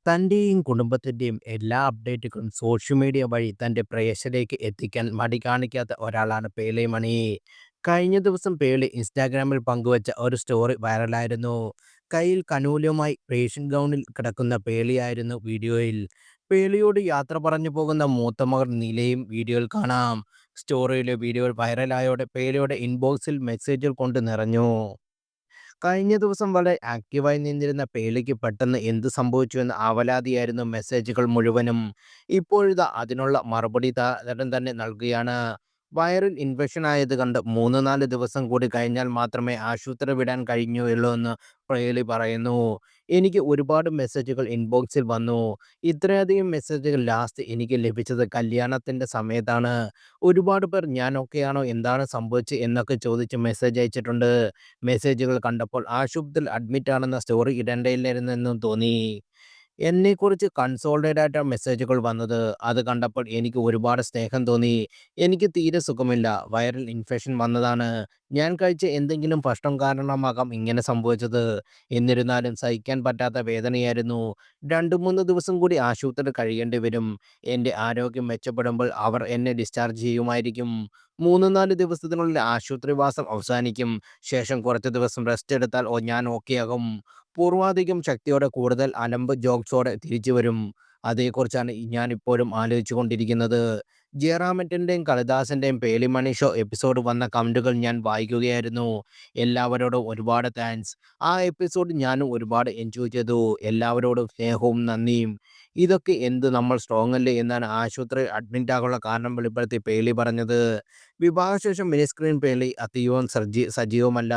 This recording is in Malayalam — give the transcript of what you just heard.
തൻ്റെയും കുടുംബത്തിൻ്റെയും എല്ലാ അപ്ഡേറ്റുകളും സോഷ്യൽ മീഡിയ വഴി തൻ്റെ പ്രേക്ഷകരിലേക്ക് എത്തിക്കാൻ മടി കാണിക്കാത്ത ഒരാളാണ് പേളി മണി. കഴിഞ്ഞ ദിവസം പേളി ഇൻസ്റ്റാഗ്രാമിൽ പങ്കുവച്ച ഒരു സ്റ്റോറി വൈറലായിരുന്നു. കയ്യിൽ കനൂലുമായി റേഷൻ ഗൗണിൽ കിടക്കുന്ന പേളിയായിരുന്നു വീഡിയോയിൽ. പേളിയോട് യാത്ര പറഞ്ഞു പോകുന്ന മൂത്ത മകൾ നിലയും വീഡിയോയിൽ കാണാം. സ്റ്റോറിയിലെ വീഡിയോ വൈറലായോടെ പേളിയുടെ ഇൻബോക്സിൽ മെസ്സേജുകൾ കൊണ്ട് നിറഞ്ഞു. കഴിഞ്ഞ ദിവസം വളരെ ആക്റ്റീവായി നിന്നിരുന്ന പേളിക്ക് പെട്ടെന്ന് എന്ത് സംഭവിച്ചുവെന്ന് ആവലാതിയായിരുന്നു മെസ്സേജുകൾ മുഴുവനും. ഇപ്പോഴിതാ അതിനുള്ള മറുപടി താരം തന്നെ നൽകുകയാണ്. വൈറൽ ഇൻഫെക്ഷൻ ആയത് കണ്ട് 3-4 ദിവസം കൂടി കഴിഞ്ഞാൽ മാത്രമേ ആശുപത്രി വിടാൻ കഴിഞ്ഞുള്ളൂ എന്ന് പേളി പറയുന്നു. എനിക്ക് ഒരുപാട് മെസ്സേജുകൾ ഇൻബോക്സിൽ വന്നു. ഇത്രയധികം മെസ്സേജുകൾ ലാസ്റ്റ് എനിക്ക് ലഭിച്ചത് കല്യാണത്തിൻ്റെ സമയത്താണ്. ഒരുപാട് പേർ ഞാൻ ഓക്കെയാണോ, എന്താണ് സംഭവിച്ചത് എന്നൊക്കെ ചോദിച്ച് മെസ്സേജ് അയച്ചിട്ടുണ്ട്. മെസ്സേജുകൾ കണ്ടപ്പോൾ ആശുപത്രിയിൽ അഡ്മിറ്റ് ആണെന്ന സ്റ്റോറി ഇടേണ്ടിയിരുന്നെന്നും തോന്നി. എന്നെക്കുറിച്ച് കൺസോൾട്ടഡ് ആയിട്ടാ മെസ്സേജുകൾ വന്നത്. അത് കണ്ടപ്പോൾ എനിക്ക് ഒരുപാട് സ്നേഹം തോന്നി. എനിക്ക് തീരെ സുഖമില്ല. വൈറൽ ഇൻഫെക്ഷൻ വന്നതാണ്. ഞാൻ കഴിച്ച എന്തെങ്കിലും ഭക്ഷണം കാരണമാകാം ഇങ്ങനെ സംഭവിച്ചത്. എന്നിരുന്നാലും സഹിക്കാൻ പറ്റാത്ത വേദനയായിരുന്നു. 2-3 ദിവസം കൂടി ആശുപത്രിയിൽ കഴിയേണ്ടി വരും. എൻ്റെ ആരോഗ്യം മെച്ചപ്പെടുമ്പോൾ അവർ എന്നെ ഡിസ്ചാർജ് ചെയ്യുമായിരിക്കും. 3-4 ദിവസത്തിനുള്ളിൽ ആശുപത്രിവാസം അവസാനിക്കും. ശേഷം കുറച്ച് ദിവസം റെസ്റ്റ് എടുത്താൽ ഞാൻ ഓക്കെയാകും. പൂർവാധികം ശക്തിയോടെ കൂടുതൽ അലമ്പ് ജോക്സോടെ തിരിച്ചു വരും. അതേക്കുറിച്ചാണ് ഞാനിപ്പോഴും ആലോചിച്ചുകൊണ്ടിരിക്കുന്നത്. ജയറാമേട്ടൻ്റെയും കാളിദാസൻ്റെയും പേളിമണി ഷോ എപ്പിസോഡ് വന്ന കമൻറ്റുകൾ ഞാൻ വായിക്കുകയായിരുന്നു. എല്ലാവരോടും ഒരുപാട് താങ്ക്സ്. ആ എപ്പിസോഡ് ഞാനും ഒരുപാട് എൻജോയ് ചെയ്തു. എല്ലാവരോടും സ്നേഹവും നന്ദിയും. ഇതൊക്കെ എന്ത് നമ്മൾ സ്ട്രോങ് അല്ലേ എന്നാണ് ആശുപത്രിയിൽ അഡ്മിറ്റ് ആകാനുള്ള കാരണം വെളിപ്പെടുത്തി പേളി പറഞ്ഞത്. വിവാഹശേഷം മിനി സ്ക്രീൻ പേളി അധികവും സജീവമല്ല.